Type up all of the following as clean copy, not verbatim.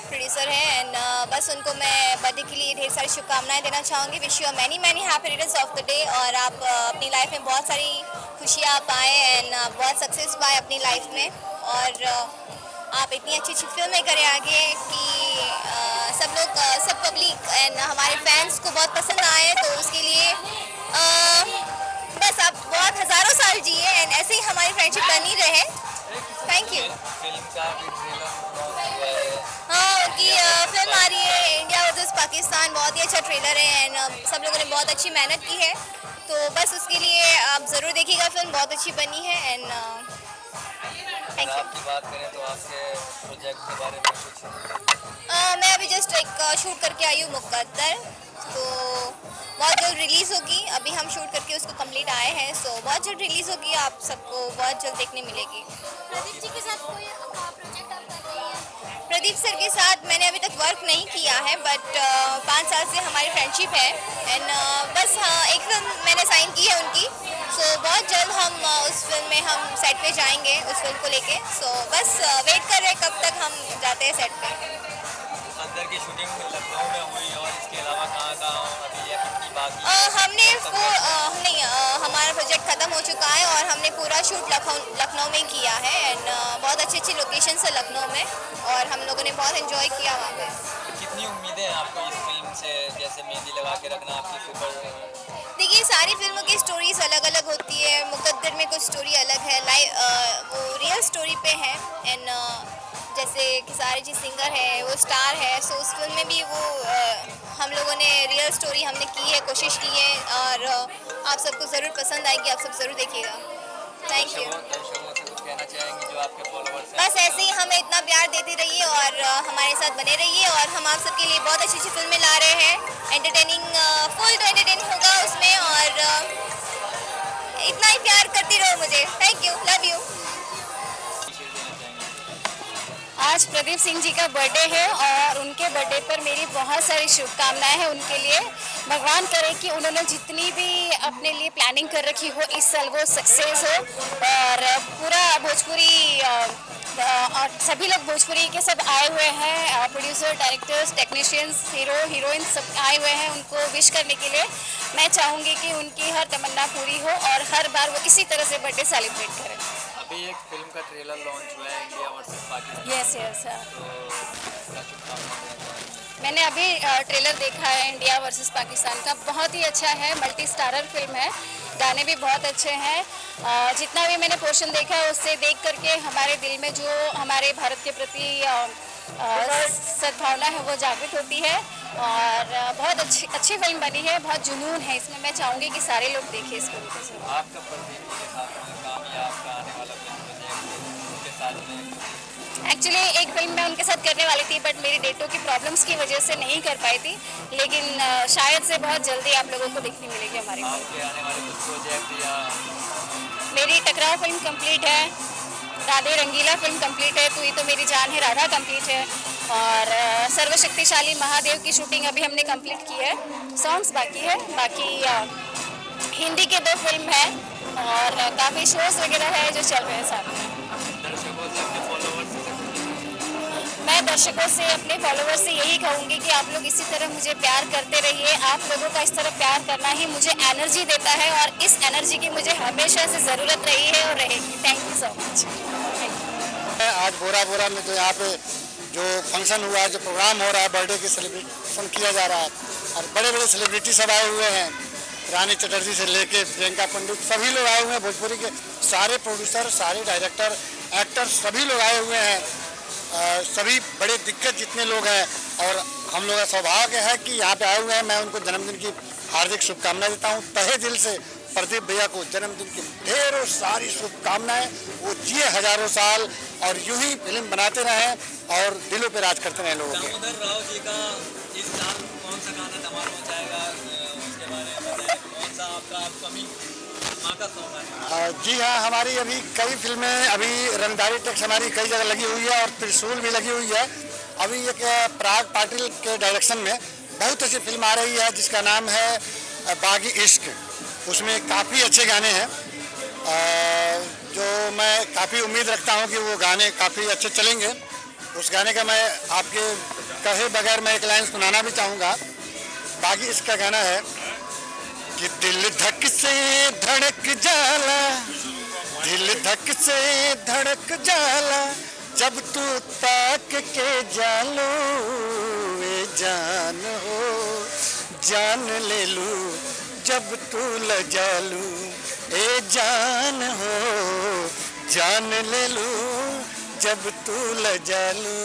Producer हैं and बस उनको मैं बर्थडे के लिए ढेर सारी शुभकामनाएं देना चाहूँगी। Wish you many many happy returns of the day और आप अपनी लाइफ में बहुत सारी खुशियाँ पाएँ एंड बहुत सक्सेस पाएँ अपनी लाइफ में और आप इतनी अच्छी अच्छी फिल्में करें आगे कि सब लोग सब पब्लिक एंड हमारे फैंस को बहुत पसंद आए। तो उसके लिए बस आप बहुत हज़ारों साल जिए एंड ऐसे ही हमारी फ्रेंडशिप बनी रहे। Thank you. हाँ, उनकी फिल्म आ रही है इंडिया वर्सेस पाकिस्तान, बहुत ही अच्छा ट्रेलर है एंड सब लोगों ने बहुत अच्छी मेहनत की है। तो बस उसके लिए आप ज़रूर देखिएगा, फिल्म बहुत अच्छी बनी है एंड थैंक यू। आपकी बात करें तो आपके प्रोजेक्ट के बारे में कुछ? मैं अभी जस्ट एक शूट करके आई हूँ मुकद्दर, तो बहुत जल्द रिलीज़ होगी। अभी हम शूट करके उसको कंप्लीट आए हैं, सो बहुत जल्द रिलीज़ होगी, आप सबको बहुत जल्द देखने मिलेगी। प्रदीप जी के साथ कोई प्रोजेक्ट आप कर रही हैं? प्रदीप सर के साथ मैंने अभी तक वर्क नहीं किया है बट 5 साल से हमारी फ्रेंडशिप है एंड बस हाँ एक फिल्म मैंने साइन की है उनकी। सो बहुत जल्द हम उस फिल्म में हम सेट पे जाएंगे उस फिल्म को लेके। सो बस वेट कर रहे हैं कब तक हम जाते हैं सेट पे। अंदर की शूटिंग लखनऊ में हुई और इसके अलावा कहाँ अभी या कितनी बाकी? हमारा प्रोजेक्ट ख़त्म हो चुका है और हमने पूरा शूट लखनऊ में किया है एंड बहुत अच्छी अच्छी लोकेशन है लखनऊ में और हम लोगों ने बहुत एंजॉय किया वहाँ पे। कितनी उम्मीदें हैं आपको इस फिल्म से, जैसे मेहंदी लगा के रखना आपकी सुपर? देखिए सारी फिल्मों की स्टोरीज अलग अलग होती है। मुकद्दर में कुछ स्टोरी अलग है, वो रियल स्टोरी पे है एंड जैसे खेसारी जी सिंगर है, वो स्टार है, सो उस फिल्म में भी वो हम लोगों ने रियल स्टोरी हमने की है, कोशिश की है और आप सबको ज़रूर पसंद आएगी, आप सब ज़रूर देखिएगा। Thank you. कहना चाहेंगे जो आपके फॉलोअर्स हैं? बस ऐसे ही हमें इतना प्यार देते रहिए और हमारे साथ बने रहिए और हम आप सबके लिए बहुत अच्छी अच्छी फिल्में ला रहे हैं। एंटरटेनिंग फुल तो एंटरटेनिंग होगा उसमें और इतना ही प्यार करती रहो मुझे। Thank you, love you. आज प्रदीप सिंह जी का बर्थडे है और उनके बर्थडे पर मेरी बहुत सारी शुभकामनाएं हैं उनके लिए। भगवान करे कि उन्होंने जितनी भी अपने लिए प्लानिंग कर रखी हो इस साल वो सक्सेस हो और पूरा भोजपुरी और सभी लोग भोजपुरी के सब आए हुए हैं, producer, directors, technicians, hero heroine सब आए हुए हैं उनको विश करने के लिए। मैं चाहूँगी कि उनकी हर तमन्ना पूरी हो और हर बार वो इसी तरह से बर्थडे सेलिब्रेट करें। अभी एक फिल्म का ट्रेलर लॉन्च हुआ है India versus Pakistan. Yes yes तो मैंने अभी ट्रेलर देखा है इंडिया वर्सेस पाकिस्तान का, बहुत ही अच्छा है, मल्टी स्टारर फिल्म है, गाने भी बहुत अच्छे हैं। जितना भी मैंने पोर्शन देखा है उससे देख करके हमारे दिल में जो हमारे भारत के प्रति सद्भावना है वो जागृत होती है और बहुत अच्छी फिल्म बनी है, बहुत जुनून है इसमें। मैं चाहूँगी कि सारे लोग देखें इस फिल्म को। आपका प्रदीप के साथ काम या आपका आने वाला प्रोजेक्ट के साथ में? एक्चुअली एक फिल्म मैं उनके साथ करने वाली थी बट मेरी डेटों की प्रॉब्लम्स की वजह से नहीं कर पाई थी, लेकिन शायद से बहुत जल्दी आप लोगों को देखने मिलेगी हमारी फिल्म। आपके आने वाले कुछ प्रोजेक्ट या? मेरी टकराव फिल्म कंप्लीट है, राधे रंगीला फिल्म कंप्लीट है, तू ही तो मेरी जान है राधा कंप्लीट है और सर्वशक्तिशाली महादेव की शूटिंग अभी हमने कंप्लीट की है, सॉन्ग्स बाकी है। बाकी हिंदी के 2 फिल्म है और काफ़ी शोज वगैरह है जो चल रहे हैं साथ में। मैं दर्शकों से अपने फॉलोअर्स से यही कहूँगी कि आप लोग इसी तरह मुझे प्यार करते रहिए। आप लोगों का इस तरह प्यार करना ही मुझे एनर्जी देता है और इस एनर्जी की मुझे हमेशा से ज़रूरत रही है और रहेगी। Thank you so much. आज बोरा में तो यहाँ पे जो फंक्शन हुआ है, जो प्रोग्राम हो रहा है, बर्थडे की सेलिब्रेशन किया जा रहा है और बड़े बड़े सेलिब्रिटी सब आए हुए हैं, रानी चटर्जी से लेके प्रियंका पंडित सभी लोग आए हुए हैं। भोजपुरी के सारे प्रोड्यूसर, सारे डायरेक्टर, एक्टर सभी लोग आए हुए हैं। सभी बड़े दिग्गज जितने लोग हैं और हम लोग का सौभाग्य है कि यहाँ पे आए हुए हैं। मैं उनको जन्मदिन की हार्दिक शुभकामनाएं देता हूँ तहे दिल से। प्रदीप भैया को जन्मदिन की ढेरों सारी शुभकामनाएं, वो जिए हजारों साल और यूं ही फिल्म बनाते रहें और दिलों पे राज करते रहें लोगों के। दामोदर राव जी का इस साल कौन सा गाना धमाल मचाएगा, उसके बारे में बताएं। कौन सा आपका अपकमिंग माँ का सॉन्ग है? जी हाँ, हमारी अभी कई फिल्में, अभी रंगदारी टैक्स हमारी कई जगह लगी हुई है और त्रिशूल भी लगी हुई है। अभी एक पराग पाटिल के डायरेक्शन में बहुत अच्छी फिल्म आ रही है जिसका नाम है बागी इश्क। उसमें काफ़ी अच्छे गाने हैं जो मैं काफ़ी उम्मीद रखता हूँ कि वो गाने काफ़ी अच्छे चलेंगे। उस गाने का मैं आपके कहे बगैर मैं एक लाइन सुनाना भी चाहूँगा। बाकी इसका गाना है कि दिल धक से धड़क जाला, दिल धक से धड़क जाला, जब तू ताक के जालो वे जान हो, जान ले लू जब तू लजालू, ए जान हो, जान ले लू जब तू लजालू।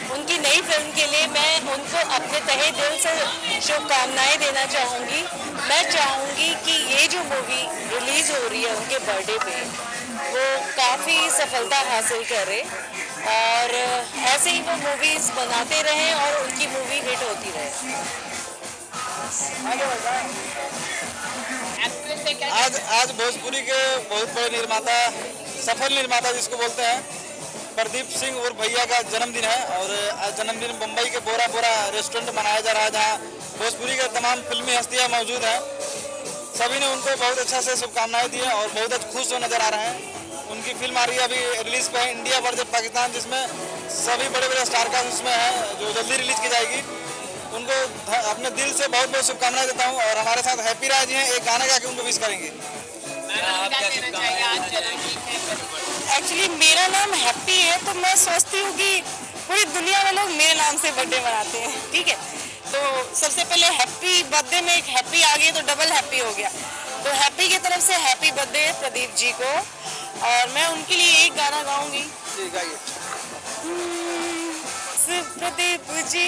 उनकी नई फिल्म के लिए मैं उनको अपने तहे दिल से शुभकामनाएं देना चाहूँगी। मैं चाहूँगी कि ये जो मूवी रिलीज़ हो रही है उनके बर्थडे पे, वो काफ़ी सफलता हासिल करे और ऐसे ही वो मूवीज़ बनाते रहें और उनकी मूवी हिट होती रहे। आज भोजपुरी के बहुत बड़े निर्माता, सफल निर्माता जिसको बोलते हैं, प्रदीप सिंह और भैया का जन्मदिन है और आज जन्मदिन मुंबई के बोरा बोरा रेस्टोरेंट मनाया जा रहा है, जहां भोजपुरी के तमाम फिल्मी हस्तियां मौजूद हैं। सभी ने उनको बहुत अच्छा से शुभकामनाएं दी हैं और बहुत खुश नजर आ रहे हैं। उनकी फिल्म आ रही है अभी रिलीज पे है, इंडिया वर्सेस पाकिस्तान, जिसमें सभी बड़े बड़े स्टार कास्ट उसमें है, जो जल्दी रिलीज की जाएगी। उनको अपने दिल से बहुत बहुत शुभकामनाएं देता हूँ और हमारे साथ हैप्पी राय जी हैं, एक गाना गा के उनको विश करेंगे। एक्चुअली मेरा नाम हैप्पी है, तो मैं सोचती हूँ कि पूरी दुनिया में लोग मेरे नाम से बर्थडे मनाते हैं, ठीक है। तो सबसे पहले हैप्पी बर्थडे में एक हैप्पी आ गई तो डबल हैप्पी हो गया। तो हैप्पी की तरफ से हैप्पी बर्थडे प्रदीप जी को, और मैं उनके लिए एक गाना गाऊंगी। प्रदीप जी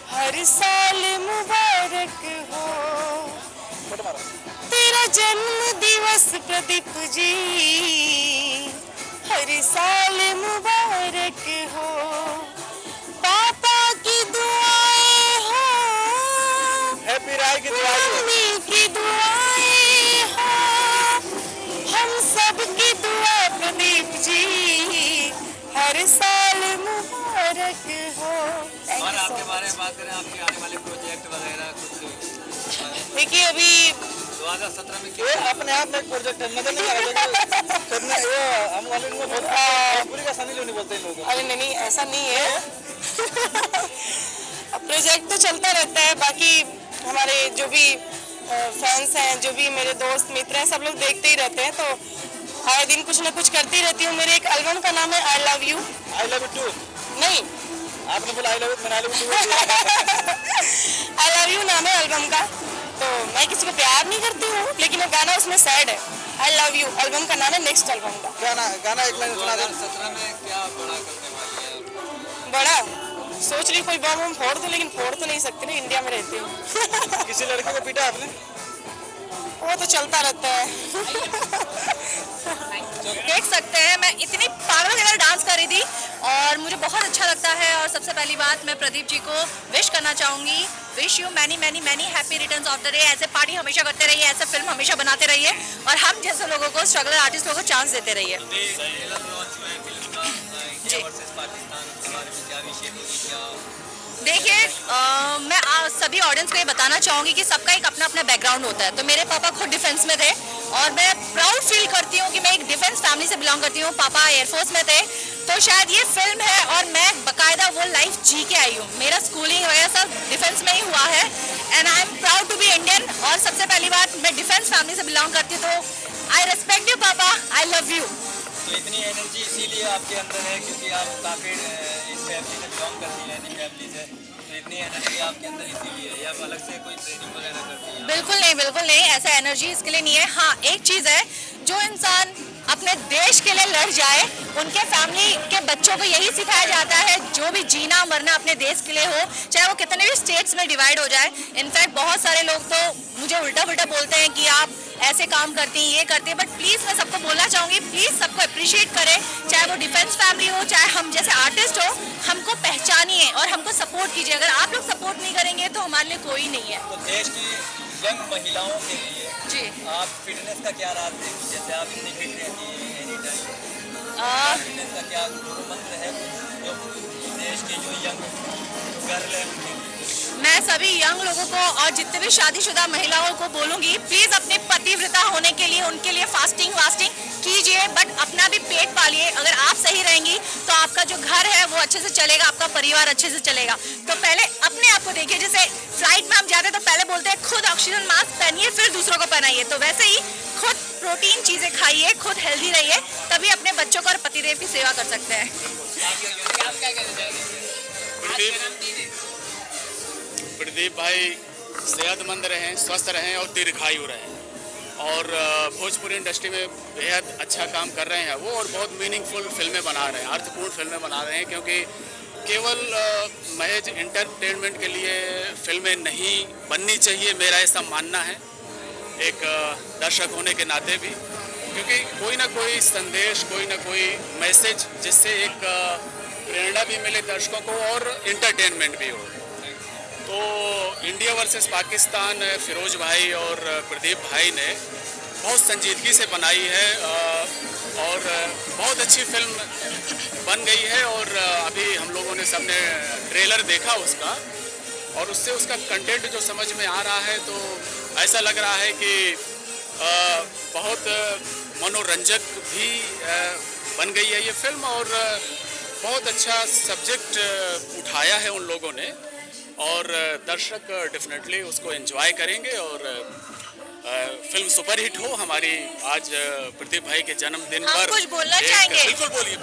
हर साल मुबारक हो, तेरा जन्म दिवस प्रदीप जी हर साल मुबारक हो, पापा की दुआएं हो, हैप्पी राय की दुआएं, मम्मी की दुआएं हो, हम सब की दुआ प्रदीप जी हर साल मुबारक हो। और आपके बारे में बात करें, आपके आने वाले प्रोजेक्ट वगैरह कुछ? देखिए अभी 2017 में ये अपने आप में एक प्रोजेक्ट है, नजर नहीं आ रहा करना ये हम वाले को भोजपुरी का सनी लियोनी बोलते हैं लोग। अरे नहीं ऐसा नहीं है। प्रोजेक्ट तो चलता रहता है, बाकी हमारे जो भी फैंस हैं, जो भी मेरे दोस्त मित्र हैं, सब लोग देखते ही रहते हैं, तो हर दिन कुछ ना कुछ करती रहती हूँ। मेरे एक एल्बम का नाम है I love you. I love you too नहीं, आपने बोला आई लव यू, मैंने I love you I love you नाम है एल्बम का। तो मैं किसी को प्यार नहीं करती हूँ, लेकिन वो गाना उसमें सैड है। आई लव यू एल्बम का नाम है, नेक्स्ट एल्बम का गाना एक लाइन सुना दे। 2017 में क्या बड़ा करने वाली है? बड़ा सोच रही कोई बम हम फोड़ दूं, लेकिन फोड़ तो नहीं सकते ना, इंडिया में रहते हैं। किसी लड़के को पीटा आपने? वो तो चलता रहता है। देख सकते हैं मैं इतनी पागल की तरह डांस कर रही थी और मुझे बहुत अच्छा लगता है। और सबसे पहली बात मैं प्रदीप जी को विश करना चाहूँगी, wish you many many many happy returns of the day. ऐसे पार्टी हमेशा करते रहिए, ऐसे फिल्म हमेशा बनाते रहिए और हम जैसे लोगों को, स्ट्रगलर आर्टिस्ट लोगों को चांस देते रहिए। देखिए मैं सभी ऑडियंस को ये बताना चाहूँगी कि सबका एक अपना अपना बैकग्राउंड होता है। तो मेरे पापा खुद डिफेंस में थे और मैं प्राउड फील करती हूँ कि मैं एक डिफेंस फैमिली से बिलोंग करती हूँ। पापा एयरफोर्स में थे, तो शायद ये फिल्म है और मैं बाकायदा वो लाइफ जी के आई हूँ। मेरा स्कूलिंग वगैरह सब डिफेंस में ही हुआ है and I am proud to be Indian. और सबसे पहली बात, मैं डिफेंस फैमिली से बिलोंग करती हूँ, तो आई रेस्पेक्ट यू पापा, आई लव यू। तो इतनी एनर्जी इसीलिए आपके अंदर है क्योंकि आप काफ़ी इस फैमिली से बिलोंग करती हैं, इतनी फैमिली से, तो इतनी एनर्जी आपके अंदर इसीलिए है, या आप अलग से कोई ट्रेनिंग वगैरह करती हैं? बिल्कुल नहीं, बिल्कुल नहीं, ऐसा एनर्जी इसके लिए नहीं है। हाँ, एक चीज़ है, जो इंसान अपने देश के लिए लड़ जाए, उनके फैमिली के बच्चों को यही सिखाया जाता है, जो भी जीना मरना अपने देश के लिए हो, चाहे वो कितने भी स्टेट्स में डिवाइड हो जाए। इनफैक्ट बहुत सारे लोग तो मुझे उल्टा पुल्टा बोलते हैं कि आप ऐसे काम करती हैं, ये करती हैं, बट प्लीज़ मैं सबको बोलना चाहूँगी, प्लीज़ सबको अप्रिशिएट करें, चाहे वो डिफेंस फैमिली हो, चाहे हम जैसे आर्टिस्ट हो, हमको पहचानिए और हमको सपोर्ट कीजिए। अगर आप लोग सपोर्ट नहीं करेंगे तो हमारे लिए कोई नहीं है। तो देश की यंग महिलाओं के लिए जी आप फिटनेस का क्या राज देंगे? जैसे आप इतनी फिट रहती हैं एनी टाइम, फिटनेस का क्या गुरु मंत्र है जो देश के जो यंग गर्ल है उनके लिए? मैं सभी यंग लोगों को और जितने भी शादीशुदा महिलाओं को बोलूँगी, प्लीज़ अपने पतिव्रता होने के लिए, उनके लिए फास्टिंग कीजिए, बट अपना भी पेट पालिए। अगर आप सही रहेंगी तो आपका जो घर है वो अच्छे से चलेगा, आपका परिवार अच्छे से चलेगा। तो पहले अपने आप को देखिए, जैसे फ्लाइट में हम जाते हैं तो पहले बोलते हैं खुद ऑक्सीजन मास्क पहनिए, फिर दूसरों को पहनाइए। तो वैसे ही खुद प्रोटीन चीजें खाइए, खुद हेल्दी रहिए, तभी अपने बच्चों को और पतिदेव की सेवा कर सकते हैं। प्रदीप भाई सेहतमंद रहें, स्वस्थ रहें और दीर्घायु रहें, और भोजपुरी इंडस्ट्री में बेहद अच्छा काम कर रहे हैं वो, और बहुत मीनिंगफुल फिल्में बना रहे हैं, अर्थपूर्ण फिल्में बना रहे हैं। क्योंकि केवल महज इंटरटेनमेंट के लिए फिल्में नहीं बननी चाहिए, मेरा ऐसा मानना है एक दर्शक होने के नाते भी, क्योंकि कोई ना कोई संदेश, कोई ना कोई मैसेज जिससे एक प्रेरणा भी मिले दर्शकों को और इंटरटेनमेंट भी हो। तो इंडिया वर्सेस पाकिस्तान फिरोज भाई और प्रदीप भाई ने बहुत संजीदगी से बनाई है, और बहुत अच्छी फिल्म बन गई है। और अभी हम लोगों ने सबने ट्रेलर देखा उसका, और उससे उसका कंटेंट जो समझ में आ रहा है, तो ऐसा लग रहा है कि बहुत मनोरंजक भी बन गई है ये फिल्म, और बहुत अच्छा सब्जेक्ट उठाया है उन लोगों ने, और दर्शक डेफिनेटली उसको एंजॉय करेंगे और फिल्म सुपर हिट हो। हमारी आज प्रदीप भाई के जन्मदिन पर कुछ बोलना चाहेंगे? बिल्कुल बोलिए।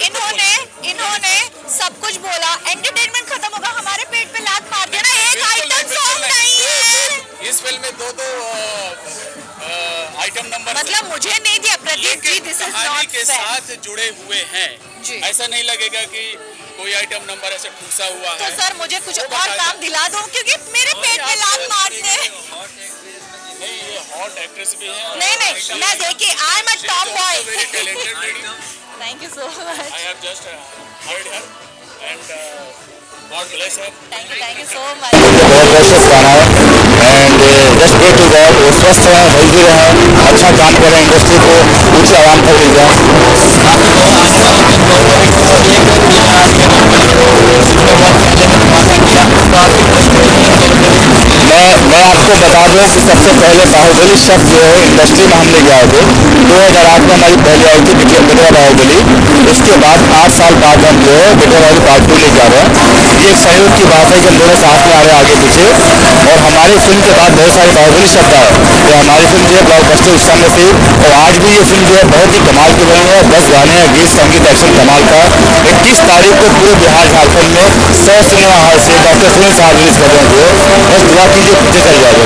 इन्होंने सब कुछ बोला, एंटरटेनमेंट खत्म होगा, हमारे पेट पे लात मार देना, एक आइटम सॉन्ग नहीं है इस फिल्म में दो आइटम नंबर, मतलब मुझे नहीं दिया प्रदीप जी, दिस इज कहानी नॉट के फेयर। साथ जुड़े हुए हैं, ऐसा नहीं लगेगा कि कोई आइटम नंबर ऐसे ठूसा हुआ तो है। सर मुझे कुछ और काम दिला दो, क्योंकि मेरे पेट पे लात मारते हैं। नहीं, ये हॉट एक्ट्रेस भी है। नहीं, मैं देखिए, I am a top boy. Very talented lady. Thank you so much. I have just heard her and God bless her. Thank you so much. बहुत वर्षस गाना है, and just pray to God वो स्वस्थ रहें, हेल्दी रहें, अच्छा काम करें, इंडस्ट्री को ऊंचे आराम तक ले जाएं। मैं आपको बता दूं कि सबसे पहले बाहुबली शब्द जो है इंडस्ट्री में हम लेके आए थे 2008 में, हमारी पहली आई थी बेटा बाहुबली। इसके बाद 8 साल बाद हम जो है बेटा बाहुबली पार्ट 2 लेके आ रहे हैं। ये एक सहयोग की बात है कि हम दोनों साथ में आ रहे हैं आगे पीछे, और हमारी फिल्म के बाद बहुत सारे बाहुबली शब्द आए, तो हमारी फिल्म जो है ब्लॉकबस्टर उस समय थी, और आज भी ये फिल्म जो है बहुत ही कमाल की बनी है। 10 गाने हैं, गीत संगीत एक्शन कमाल का। 21 तारीख को पूरे बिहार झारखंड में 100 सिनेमा हॉल से डॉक्टर सुनील साहब रिलीज कर रहे हैं। बस दुआ कीजिए, पीछे चल जाएगा।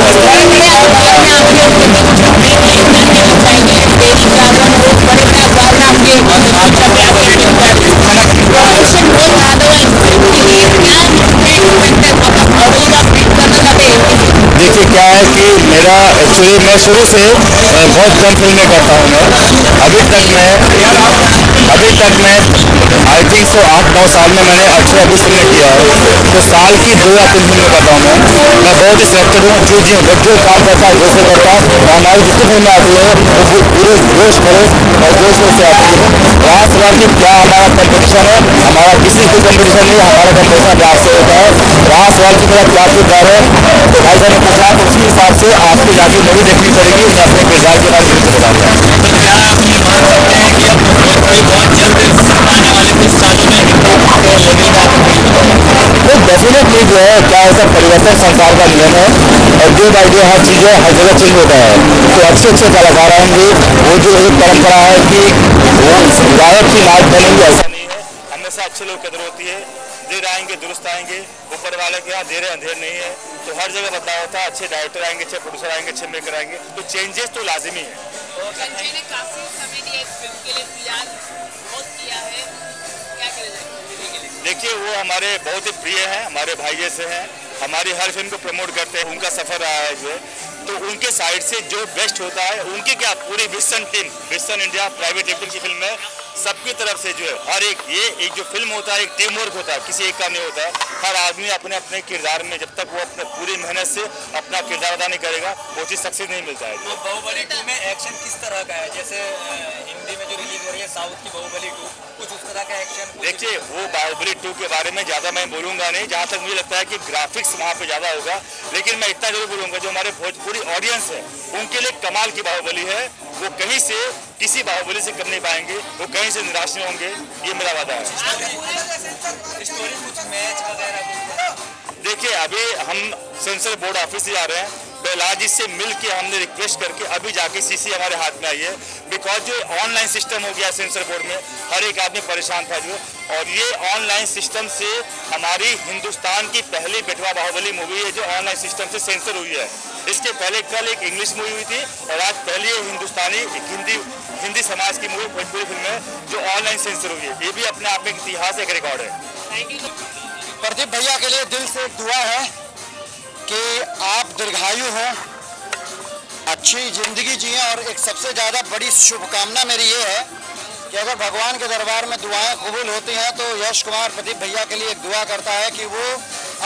देखिए क्या है कि मेरा एक्चुअली मैं शुरू से बहुत कम फिल्में करता हूँ। मैं अभी तक मैं आई थिंक सो 8-9 साल में मैंने 18-20 फिल्में किया है, तो साल की 2 या 3 फिल्में करता हूँ। मैं बहुत ही सिलेक्टेड हूँ, जो काम करता है जोश से करता हूँ, और हमारी जितनी फिल्में आती है वो पूरे जोश भरे और जोश से आती है। राज सवाल की क्या हमारा कंपटीशन है, हमारा किसी कोई कंपटीशन नहीं, हमारा कंपटीशन राज से होता है। राज सवाल की मेरा क्या किरदार है, तो भाई साहब ने पूछा, तो उसी हिसाब से आपको जाके मूवी देखनी पड़ेगी, मैं अपने किरदार के बारे में बताऊँगा। तो डेफिनेटली जो है क्या ऐसा परिवर्तन संसार का नियम है, और जो आइडिया हर चीज़ है हर जगह चेंज होता है, तो अच्छे अच्छे कलाकार आएंगे। वो जो एक परंपरा है कि वो गायक की लाइफ बनेगी, ऐसा नहीं है, हमेशा अच्छे लोग कदर होती है। देर आएंगे दुरुस्त आएंगे, ऊपर वाले के यहाँ देर अंधेर नहीं है, तो हर जगह बदलाव होता है। अच्छे डायरेक्टर आएंगे, अच्छे प्रोड्यूसर आएंगे, अच्छे मेकर आएंगे, तो चेंजेस तो लाजिमी है। संजय ने काफी समय दिया इस फिल्म के लिए, प्रयास बहुत किया है, क्या करें? देखिए वो हमारे बहुत ही प्रिय हैं, हमारे भाई जैसे हैं, हमारी हर फिल्म को प्रमोट करते हैं, उनका सफर रहा है जो है, तो उनके साइड से जो बेस्ट होता है, उनकी क्या पूरी vision team, vision India private limited की फिल्म है, सबकी तरफ से जो है हर एक जो फिल्म होता है एक टीम वर्क होता है, किसी एक का नहीं होता है। हर आदमी अपने अपने किरदार में जब तक वो अपने पूरी मेहनत से अपना किरदार अदा नहीं करेगा, वो चीज़ सक्सेस नहीं मिलता है। तो बाहुबली 2 में एक्शन किस तरह का है? जैसे हिंदी में जो रिलीज हो रही है साउथ की बाहुबली 2, कुछ उस तरह का एक्शन? देखिए, वो बाहुबली 2 के बारे में ज़्यादा मैं बोलूँगा नहीं, जहाँ तक मुझे लगता है कि ग्राफिक्स वहाँ पे ज़्यादा होगा। लेकिन मैं इतना जरूर बोलूँगा, जो हमारे भोजपुरी ऑडियंस है उनके लिए कमाल की बाहुबली है। वो कहीं से किसी बाहुबली से कम नहीं पाएंगे, वो कहीं से निराश नहीं होंगे, ये मेरा वादा है। स्टोरी कुछ मैच वगैरह? देखिए, अभी हम सेंसर बोर्ड ऑफिस से जा रहे हैं, बेलाल जी से मिल के हमने रिक्वेस्ट करके अभी जाके सीसी हमारे हाथ में आई है। बिकॉज जो ऑनलाइन सिस्टम हो गया सेंसर बोर्ड में, हर एक आदमी परेशान था जो, और ये ऑनलाइन सिस्टम से हमारी हिंदुस्तान की पहली बेटवा बाहुबली मूवी है जो ऑनलाइन सिस्टम से सेंसर हुई है। इसके पहले कल एक इंग्लिश मूवी हुई थी और आज पहली हिंदुस्तानी हिंदी समाज की मूवी भोजपुरी फिल्म है जो ऑनलाइन सेंसर हुई है। ये भी अपने आप में एक इतिहास, एक रिकॉर्ड है। प्रदीप भैया के लिए दिल से एक दुआ है कि आप दीर्घायु हों, अच्छी ज़िंदगी जिएं, और एक सबसे ज़्यादा बड़ी शुभकामना मेरी ये है कि अगर भगवान के दरबार में दुआएं कबूल होती हैं तो यश कुमार प्रदीप भैया के लिए एक दुआ करता है कि वो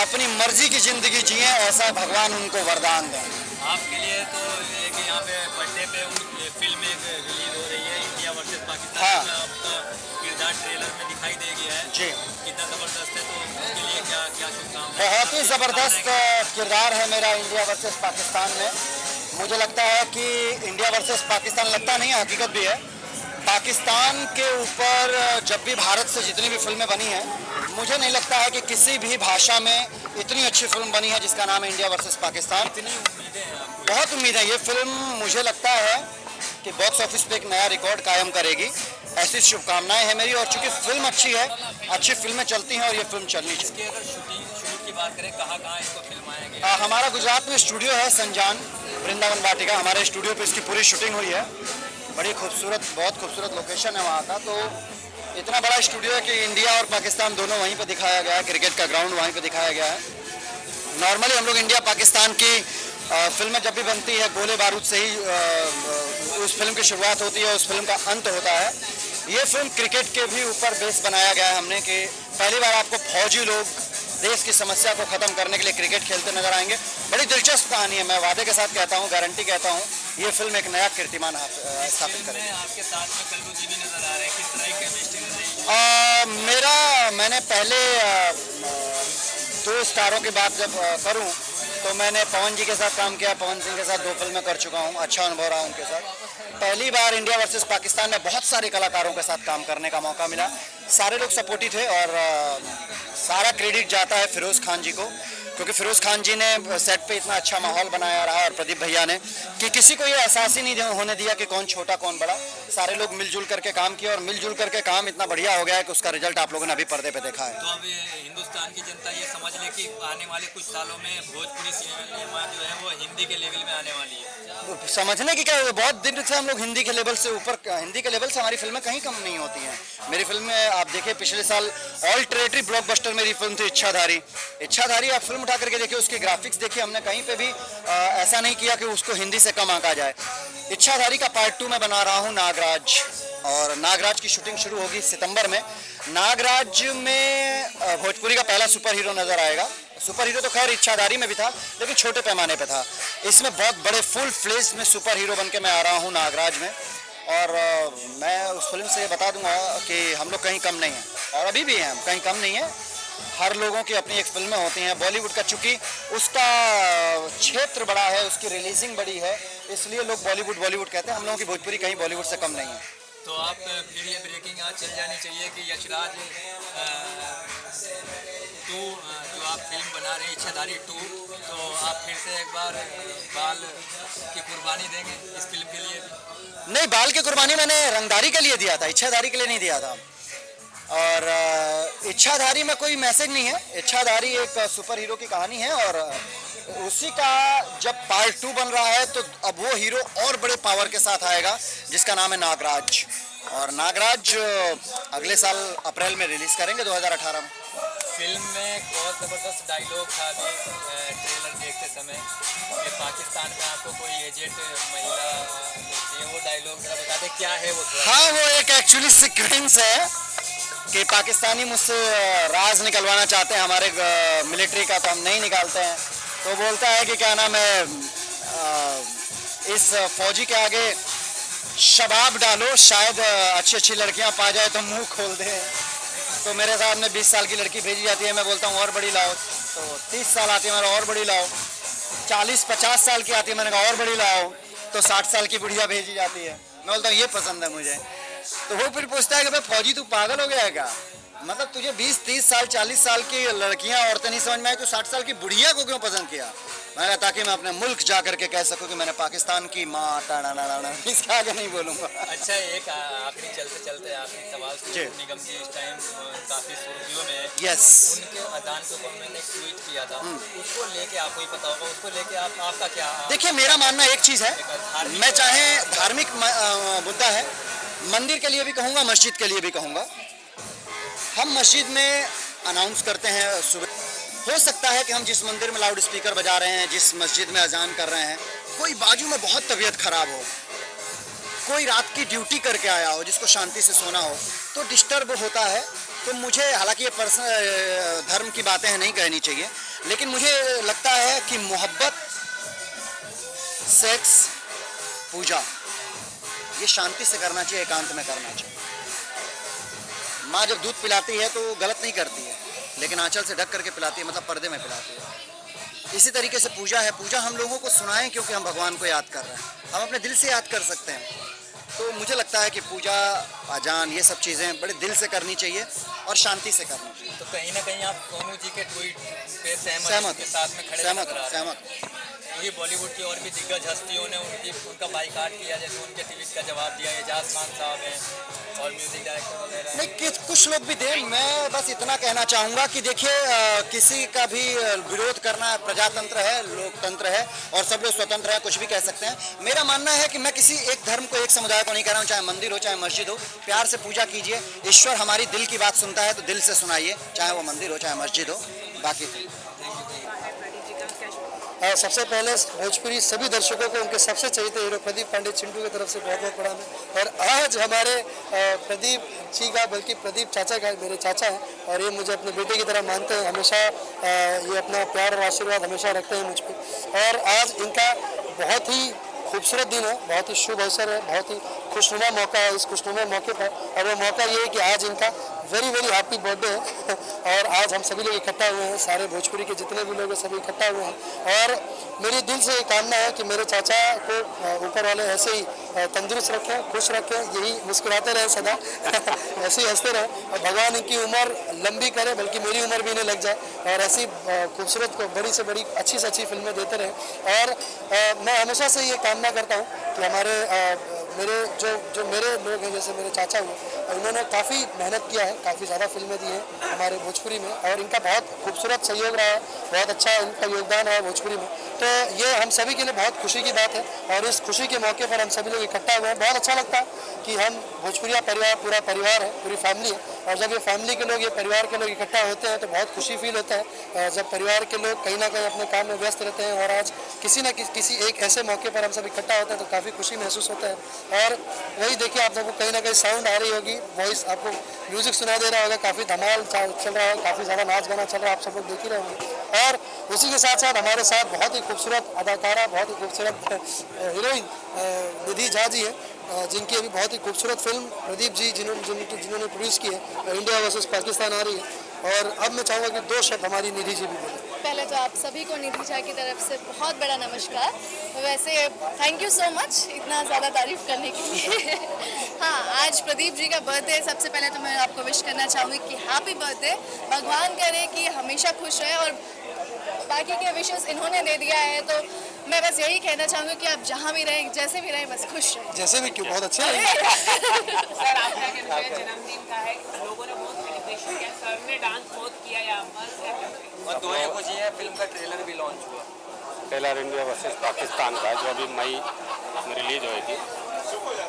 अपनी मर्जी की ज़िंदगी जिएं, ऐसा भगवान उनको वरदान दें। आपके लिए तो एक यहाँ पे बर्थडे पे फिल्म एक रिलीज हो रही है, इंडिया वर्सेस पाकिस्तान। हाँ। आपका किरदार ट्रेलर में दिखाई दे गया है जी, कितना ज़बरदस्त है, तो उसके लिए क्या क्या शुभकामनाएं? बहुत ही ज़बरदस्त किरदार है मेरा इंडिया वर्सेस पाकिस्तान में। मुझे लगता है कि इंडिया वर्सेस पाकिस्तान, लगता नहीं है, हकीकत भी है, पाकिस्तान के ऊपर जब भी भारत से जितनी भी फिल्में बनी हैं, मुझे नहीं लगता है कि किसी भी भाषा में इतनी अच्छी फिल्म बनी है जिसका नाम है इंडिया वर्सेस पाकिस्तान। कितनी उम्मीदें हैं आपको? बहुत उम्मीद है। ये फिल्म मुझे लगता है कि बॉक्स ऑफिस पे एक नया रिकॉर्ड कायम करेगी, ऐसी शुभकामनाएं हैं मेरी। और चूंकि फिल्म अच्छी है, अच्छी फिल्में चलती हैं और ये फिल्म चलनी चाहिए। इसकी अगर शूट की बात करें, कहाँ कहाँ इसको फिल्माया गया? हमारा गुजरात में स्टूडियो है संजान वृंदावन वाटिका, हमारे स्टूडियो पे इसकी पूरी शूटिंग हुई है। बड़ी खूबसूरत, बहुत खूबसूरत लोकेशन है वहाँ का। तो इतना बड़ा स्टूडियो है कि इंडिया और पाकिस्तान दोनों वहीं पे दिखाया गया है, क्रिकेट का ग्राउंड वहीं पे दिखाया गया है। नॉर्मली हम लोग इंडिया पाकिस्तान की फिल्में जब भी बनती है, गोले बारूद से ही उस फिल्म की शुरुआत होती है, उस फिल्म का अंत होता है। ये फिल्म क्रिकेट के भी ऊपर बेस बनाया गया है हमने, कि पहली बार आपको फौजी लोग देश की समस्या को ख़त्म करने के लिए क्रिकेट खेलते नजर आएंगे। बड़ी दिलचस्प कहानी है, मैं वादे के साथ कहता हूँ, गारंटी कहता हूँ, ये फिल्म एक नया कीर्तिमान स्थापित करेगी। आपके साथ में कल्लू जी भी नजर आ रहे हैं, किस तरह की केमिस्ट्री नजर आई? मैंने पहले 2 स्टारों की बात जब करूं तो मैंने पवन जी के साथ काम किया, पवन सिंह के साथ 2 फिल्में कर चुका हूं, अच्छा अनुभव रहा उनके साथ। पहली बार इंडिया वर्सेस पाकिस्तान में बहुत सारे कलाकारों के साथ काम करने का मौका मिला, सारे लोग सपोर्टिव थे और सारा क्रेडिट जाता है फिरोज़ खान जी को, क्योंकि फिरोज़ खान जी ने सेट पे इतना अच्छा माहौल बनाया रहा और प्रदीप भैया ने कि किसी को ये एहसास ही नहीं होने दिया कि कौन छोटा कौन बड़ा। सारे लोग मिलजुल करके काम किया और मिलजुल करके काम इतना बढ़िया हो गया है कि उसका रिजल्ट आप लोगों ने अभी पर्दे पे देखा है। तो अब हिंदुस्तान की जनता ये समझ ले कि आने वाले कुछ सालों में भोजपुरी सिनेमा जो है वो हिंदी के लेवल में आने वाली है। समझने की क्या है, बहुत दिन से हम लोग हिंदी के लेवल से ऊपर, हिंदी के लेवल से हमारी फिल्में कहीं कम नहीं होती हैं। मेरी फिल्म में आप देखिए, पिछले साल ऑल टेरिटरी ब्लॉकबस्टर मेरी फिल्म थी इच्छाधारी। इच्छाधारी आप फिल्म उठा करके देखिए, उसकी ग्राफिक्स देखिए, हमने कहीं पे भी ऐसा नहीं किया कि उसको हिंदी से कम आंका जाए। इच्छाधारी का पार्ट 2 में बना रहा हूँ नागराज, और नागराज की शूटिंग शुरू होगी सितंबर में। नागराज में भोजपुरी का पहला सुपर हीरो नजर आएगा। सुपर हीरो तो खैर इच्छाधारी में भी था, लेकिन छोटे पैमाने पे था। इसमें बहुत बड़े फुल फ्लेज में सुपर हीरो बन के मैं आ रहा हूँ नागराज में। और मैं उस फिल्म से बता दूंगा कि हम लोग कहीं कम नहीं हैं, और अभी भी हैं, कहीं कम नहीं है। हर लोगों की अपनी एक फिल्में होती हैं। बॉलीवुड का चूंकि उसका क्षेत्र बड़ा है, उसकी रिलीजिंग बड़ी है, इसलिए लोग बॉलीवुड कहते हैं। हम लोगों की भोजपुरी कहीं बॉलीवुड से कम नहीं है। तो आप फिर ये ब्रेकिंग आज चल जानी चाहिए कि यशराज 2 जो आप फिल्म बना रहे हैं इच्छाधारी 2, तो आप फिर से एक बार बाल की कुर्बानी देंगे इस फिल्म के लिए? नहीं, बाल की कुर्बानी मैंने रंगदारी के लिए दिया था, इच्छाधारी के लिए नहीं दिया था। और इच्छाधारी में कोई मैसेज नहीं है। इच्छाधारी एक सुपर हीरो की कहानी है, और उसी का जब पार्ट 2 बन रहा है तो अब वो हीरो और बड़े पावर के साथ आएगा, जिसका नाम है नागराज। और नागराज अगले साल अप्रैल में रिलीज करेंगे, 2018 में। फिल्म में बहुत ज़बरदस्त डायलॉग था अभी ट्रेलर देखते समय कि पाकिस्तान में आपको कोई एजेड महिला मिलती है, वो डायलॉग जरा बता दें क्या है वो? हाँ, वो एक एक्चुअली सीक्वेंस है कि पाकिस्तानी मुझसे राज निकलवाना चाहते हैं हमारे मिलिट्री का, तो हम नहीं निकालते हैं। तो बोलता है कि क्या नाम है, इस फौजी के आगे शबाब डालो, शायद अच्छी अच्छी लड़कियां पा जाए तो मुंह खोल दे। तो मेरे साथ में 20 साल की लड़की भेजी जाती है, मैं बोलता हूँ और बड़ी लाओ, तो 30 साल आती है, मैंने और बड़ी लाओ। 40-50 साल की आती है, मैंने कहा और बड़ी लाओ, तो 60 साल की बुढ़िया भेजी जाती है। मैं बोलता हूँ ये पसंद है मुझे। तो वो फिर पूछता है कि भाई फौजी तू पागल हो गया है क्या, मतलब तुझे 20-30 साल 40 साल की लड़कियां औरतें नहीं समझ में आई, तो 60 साल की बुढ़िया को क्यों पसंद किया। मैं ताकि मैं अपने मुल्क जा करके कह सकूं कि मैंने पाकिस्तान की माँ टाणा, इसके आगे नहीं बोलूँगा। अच्छा, एक आखिरी चलते आखिरी सवाल, निगम जी इस टाइम काफ़ी सुर्खियों में है। यस, उनके अजान के ऊपर मैंने एक ट्वीट किया था, उसको लेके आपको ही पता होगा, उसको लेके आपका क्या। देखिए मेरा मानना एक चीज़ है, मैं चाहे धार्मिक मुद्दा है, मंदिर के लिए भी कहूँगा, मस्जिद के लिए भी कहूँगा, हम मस्जिद में अनाउंस करते हैं सुबह। हो सकता है कि हम जिस मंदिर में लाउड स्पीकर बजा रहे हैं, जिस मस्जिद में अजान कर रहे हैं, कोई बाजू में बहुत तबीयत खराब हो, कोई रात की ड्यूटी करके आया हो, जिसको शांति से सोना हो, तो डिस्टर्ब होता है। तो मुझे, हालांकि ये पर्सनल धर्म की बातें हैं, नहीं कहनी चाहिए, लेकिन मुझे लगता है कि मोहब्बत, सेक्स, पूजा, ये शांति से करना चाहिए, एकांत में करना चाहिए। माँ जब दूध पिलाती है तो गलत नहीं करती है, लेकिन आंचल से ढक करके पिलाती है, मतलब पर्दे में पिलाती है। इसी तरीके से पूजा है, पूजा हम लोगों को सुनाएं क्योंकि हम भगवान को याद कर रहे हैं, हम अपने दिल से याद कर सकते हैं। तो मुझे लगता है कि पूजा, अजान, ये सब चीज़ें बड़े दिल से करनी चाहिए और शांति से करनी चाहिए। तो कहीं ना कहीं आप सोनू जी के ट्वीट पे सहमत के साथ में खड़े सहमत। क्योंकि बॉलीवुड की और भी दिग्गज हस्तियों ने उनका बाइकाट किया, जैसे उनके ट्वीट का जवाब दिया एजाज खान साहब हैं और म्यूजिक डायरेक्टर वगैरह। नहीं, कुछ लोग भी दें, मैं बस इतना कहना चाहूँगा कि देखिए, किसी का भी विरोध करना प्रजातंत्र है, लोकतंत्र है, और सब लोग स्वतंत्र हैं, कुछ भी कह सकते हैं। मेरा मानना है कि मैं किसी एक धर्म को, एक समुदाय को नहीं कह रहा हूँ, चाहे मंदिर हो चाहे मस्जिद हो, प्यार से पूजा कीजिए। ईश्वर हमारी दिल की बात सुनता है, तो दिल से सुनाइए, चाहे वो मंदिर हो चाहे मस्जिद हो। बाकी सबसे पहले भोजपुरी सभी दर्शकों को उनके सबसे चहेते हीरो प्रदीप पांडे चिंटू की तरफ से बहुत बहुत प्रणाम है। और आज हमारे प्रदीप जी का, बल्कि प्रदीप चाचा का, मेरे चाचा हैं, और ये मुझे अपने बेटे की तरह मानते हैं, हमेशा ये अपना प्यार और आशीर्वाद हमेशा रखते हैं मुझ पर। और आज इनका बहुत ही खूबसूरत दिन है, बहुत ही शुभ अवसर है, बहुत ही खुशनुमा मौका है इस खुशनुमा मौके पर। और वो मौका ये है कि आज इनका वेरी वेरी हैप्पी बर्थडे है और आज हम सभी लोग इकट्ठा हुए हैं, सारे भोजपुरी के जितने भी लोग हैं सभी इकट्ठा हुए हैं। और मेरी दिल से ये कामना है कि मेरे चाचा को ऊपर वाले ऐसे ही तंदुरुस्त रखें, खुश रखें, यही मुस्कुराते रहे सदा ऐसे ही हंसते रहे, और भगवान इनकी उम्र लंबी करे, बल्कि मेरी उम्र भी इन्हें लग जाए, और ऐसी खूबसूरत को बड़ी से बड़ी अच्छी से अच्छी फिल्में देते रहे। और मैं हमेशा से ये कामना करता हूँ कि हमारे मेरे जो मेरे लोग हैं, जैसे मेरे चाचा हुए, उन्होंने काफ़ी मेहनत किया है, काफ़ी ज़्यादा फिल्में दी हैं हमारे भोजपुरी में, और इनका बहुत खूबसूरत सहयोग रहा है, बहुत अच्छा इनका योगदान रहा है भोजपुरी में। तो ये हम सभी के लिए बहुत खुशी की बात है, और इस खुशी के मौके पर हम सभी लोग इकट्ठा हुए हैं। बहुत अच्छा लगता है कि हम भोजपुरिया परिवार, पूरा परिवार है, पूरी फैमिली है, और जब ये फैमिली के लोग, ये परिवार के लोग इकट्ठा होते हैं तो बहुत खुशी फील होता है। जब परिवार के लोग कहीं ना कहीं अपने काम में व्यस्त रहते हैं, और आज किसी न किसी एक ऐसे मौके पर हम सब इकट्ठा होते हैं, तो काफ़ी खुशी महसूस होता है। और वही देखिए, आप सबको कहीं ना कहीं साउंड आ रही होगी, वॉइस आपको म्यूजिक सुना दे रहा होगा, काफ़ी धमाल चल रहा है, काफ़ी ज़्यादा नाच गाना चल रहा है, आप सब लोग देख ही रहे होंगे। और उसी के साथ साथ हमारे साथ बहुत ही खूबसूरत अदाकारा, बहुत ही खूबसूरत हीरोइन निधि झा जी है, जिनकी अभी बहुत ही खूबसूरत फिल्म प्रदीप जी जिन्होंने प्रोड्यूस की है, इंडिया वर्सेस पाकिस्तान आ रही है। और अब मैं चाहूँगा कि 2 शब्द हमारी निधि जी भी बोलें। पहले तो आप सभी को निधि झा की तरफ से बहुत बड़ा नमस्कार। वैसे थैंक यू सो मच इतना ज़्यादा तारीफ करने के लिए। हाँ, आज प्रदीप जी का बर्थडे, सबसे पहले तो मैं आपको विश करना चाहूँगी कि हैप्पी बर्थडे, भगवान करे कि हमेशा खुश रहे, और बाकी के विशेस इन्होंने दे दिया है, तो मैं बस यही कहना चाहूँगी कि आप जहाँ भी रहें, जैसे भी रहें, बस खुश रहें। जैसे भी क्यों, बहुत अच्छे हैं। सर, आपका जन्मदिन का है, लोगों ने बहुत सेलिब्रेशन किया, सर ने डांस बहुत किया यहाँ पर, और 2 को जी है, फिल्म का ट्रेलर भी लॉन्च हुआ, ट्रेलर इंडिया वर्सेस पाकिस्तान का, जो अभी मई में रिलीज हुई थी,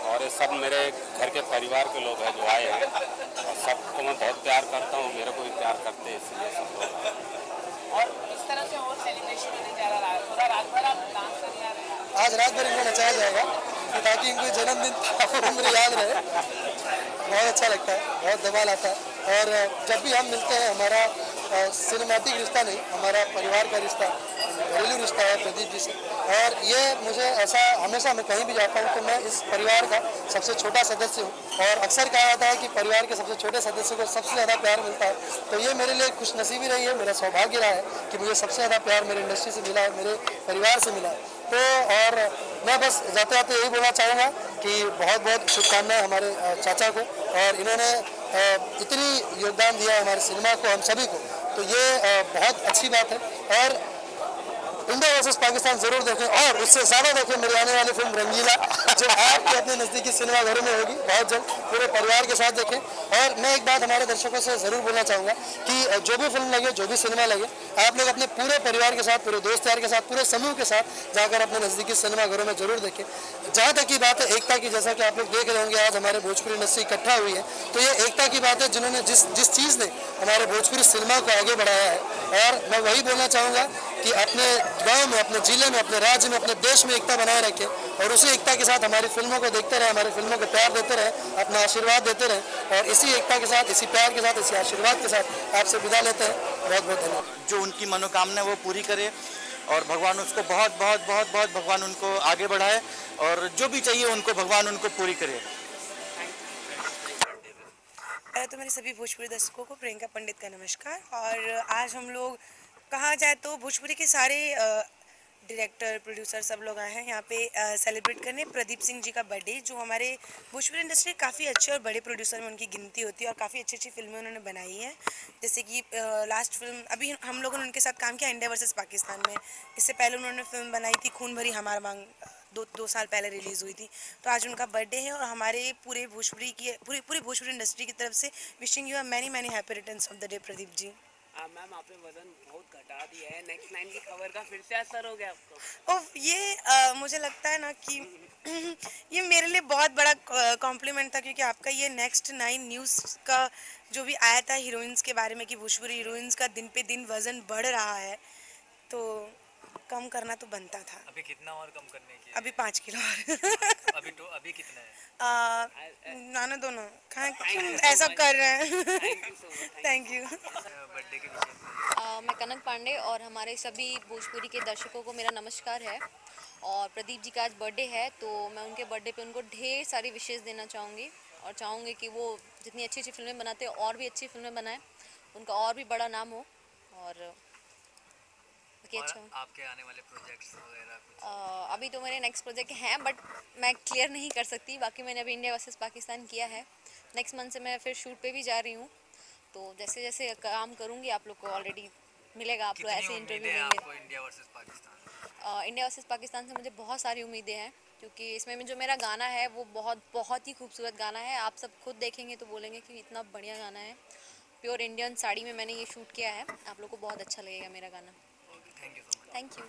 और ये सब मेरे घर के परिवार के लोग हैं जो आए हैं, और सबको मैं बहुत प्यार करता हूँ, मेरे को भी प्यार करते हैं, इसलिए सब लोग। और इस तरह से और सेलिब्रेशन होने जा रहा है, पूरा रात भर आप डांस करने आ रहे हैं। आज रात भर इनको नचाया जाएगा ताकि इनको जन्मदिन उम्र याद रहे। बहुत अच्छा लगता है, बहुत धमाल आता है। और जब भी हम मिलते हैं, हमारा सिनेमैटिक रिश्ता नहीं, हमारा परिवार का रिश्ता घरेलू रिश्ता है प्रदीप जी से। और ये मुझे ऐसा हमेशा मैं कहीं भी जाता हूँ तो मैं इस परिवार का सबसे छोटा सदस्य हूँ। और अक्सर कहा जाता है कि परिवार के सबसे छोटे सदस्य को सबसे ज़्यादा प्यार मिलता है। तो ये मेरे लिए खुशनसीबी रही है, मेरा सौभाग्य रहा है कि मुझे सबसे ज़्यादा प्यार मेरे इंडस्ट्री से मिला है, मेरे परिवार से मिला है। तो और मैं बस जाते जाते यही बोलना चाहूँगा कि बहुत बहुत शुभकामनाएं हमारे चाचा को। और इन्होंने इतनी योगदान दिया हमारे सिनेमा को, हम सभी को, तो ये बहुत अच्छी बात है। और इंडिया वर्सेस पाकिस्तान जरूर देखें और उससे ज़्यादा देखें मेरी आने वाली फिल्म रंगीला, जो आपके अपने नज़दीकी सिनेमाघरों में होगी बहुत जल्द, पूरे परिवार के साथ देखें। और मैं एक बात हमारे दर्शकों से ज़रूर बोलना चाहूँगा कि जो भी फिल्म लगे, जो भी सिनेमा लगे, आप लोग अपने पूरे परिवार के साथ, पूरे दोस्त यार के साथ, पूरे समूह के साथ जाकर अपने नज़दीकी सिनेमाघरों में जरूर देखें। जहाँ तक की बात है एकता की, जैसा कि आप लोग देख रहे होंगे आज हमारे भोजपुरी इंडस्ट्री इकट्ठा हुई है, तो ये एकता की बात है जिन्होंने जिस चीज़ ने हमारे भोजपुरी सिनेमा को आगे बढ़ाया है। और मैं वही बोलना चाहूँगा कि अपने गांव में, अपने जिले में, अपने राज्य में, अपने देश में एकता बनाए रखें और उसी एकता के साथ हमारी फिल्मों को देखते रहे, हमारी फिल्मों को प्यार देते रहे, अपना आशीर्वाद देते रहे। और इसी एकता के साथ, इसी प्यार के साथ, इसी आशीर्वाद के साथ आपसे विदा लेते हैं। बहुत बहुत धन्यवाद। जो उनकी मनोकामना वो पूरी करे और भगवान उसको बहुत बहुत बहुत बहुत भगवान उनको आगे बढ़ाए और जो भी चाहिए उनको भगवान उनको पूरी करे। तो मेरे सभी भोजपुरी दर्शकों को प्रियंका पंडित का नमस्कार। और आज हम लोग कहा जाए तो भोजपुरी के सारे डायरेक्टर, प्रोड्यूसर सब लोग आए हैं यहाँ पे सेलिब्रेट करने प्रदीप सिंह जी का बर्थडे, जो हमारे भोजपुरी इंडस्ट्री काफ़ी अच्छे और बड़े प्रोड्यूसर में उनकी गिनती होती है और काफ़ी अच्छी अच्छी फिल्में उन्होंने बनाई हैं। जैसे कि लास्ट फिल्म अभी हम लोगों ने उनके साथ काम किया इंडिया वर्सेस पाकिस्तान में। इससे पहले उन्होंने फिल्म बनाई थी खून भरी हमार मांग, दो साल पहले रिलीज़ हुई थी। तो आज उनका बर्थडे है और हमारे पूरे भोजपुरी की पूरी भोजपुरी इंडस्ट्री की तरफ से wishing you many many happy returns of the day Pradeep ji. Ma'am आपने वजन बहुत घटा दिया है, नेक्स्ट 9 की खबर का फिर से असर हो गया आपको? ओह ये मुझे लगता है ना कि ये मेरे लिए बहुत बड़ा कॉम्प्लीमेंट था, क्योंकि आपका ये नेक्स्ट 9 न्यूज़ का जो भी आया था हीरोइंस के बारे में कि भोजपुरी हीरोइंस का दिन पे दिन वजन बढ़ रहा है, तो कम करना तो बनता था। अभी कितना और कम करने की? अभी 5 किलो और। अभी कितना है? नाना दोनों क्यों ऐसा कर रहे हैं? Thank you. बर्थडे के विषय मैं कनक पांडे और हमारे सभी भोजपुरी के दर्शकों को मेरा नमस्कार है। और प्रदीप जी का आज बर्थडे है, तो मैं उनके बर्थडे पे उनको ढेर सारी विशेष देना चाहूँगी और चाहूँगी कि वो जितनी अच्छी अच्छी फिल्में बनाते हैं और भी अच्छी फिल्में बनाएं, उनका और भी बड़ा नाम हो। और अच्छा, आपके आने वाले प्रोजेक्ट्स वगैरह कुछ? अभी तो मेरे नेक्स्ट प्रोजेक्ट हैं बट मैं क्लियर नहीं कर सकती। बाकी मैंने अभी इंडिया वर्सेस पाकिस्तान किया है, नेक्स्ट मंथ से मैं फिर शूट पे भी जा रही हूँ। तो जैसे जैसे काम करूँगी आप लोग को ऑलरेडी मिलेगा, आप लोग ऐसे इंटरव्यू देंगे। India versus Pakistan India versus Pakistan से मुझे बहुत सारी उम्मीदें हैं, क्योंकि इसमें जो मेरा गाना है वो बहुत ही खूबसूरत गाना है। आप सब खुद देखेंगे तो बोलेंगे कि इतना बढ़िया गाना है। प्योर इंडियन साड़ी में मैंने ये शूट किया है, आप लोग को बहुत अच्छा लगेगा मेरा गाना। Thank you.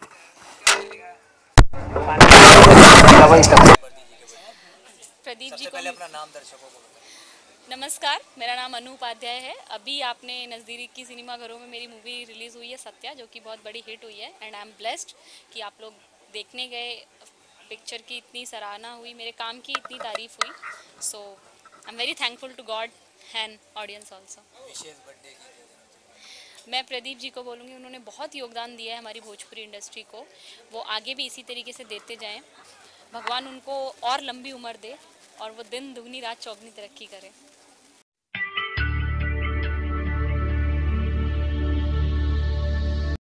प्रदीप जी को पहले अपना नाम दर्शकों को नमस्कार, मेरा नाम अनु उपाध्याय है। अभी आपने नज़दीकी सिनेमाघरों में मेरी मूवी रिलीज़ हुई है सत्या, जो कि बहुत बड़ी हिट हुई है एंड आई एम ब्लेस्ड कि आप लोग देखने गए, पिक्चर की इतनी सराहना हुई, मेरे काम की इतनी तारीफ हुई। So I am very thankful to God and audience also. विशेष बर्थडे की मैं प्रदीप जी को बोलूँगी, उन्होंने बहुत योगदान दिया है हमारी भोजपुरी इंडस्ट्री को, वो आगे भी इसी तरीके से देते जाएं। भगवान उनको और लंबी उम्र दे और वो दिन दुगनी रात चौगनी तरक्की करें।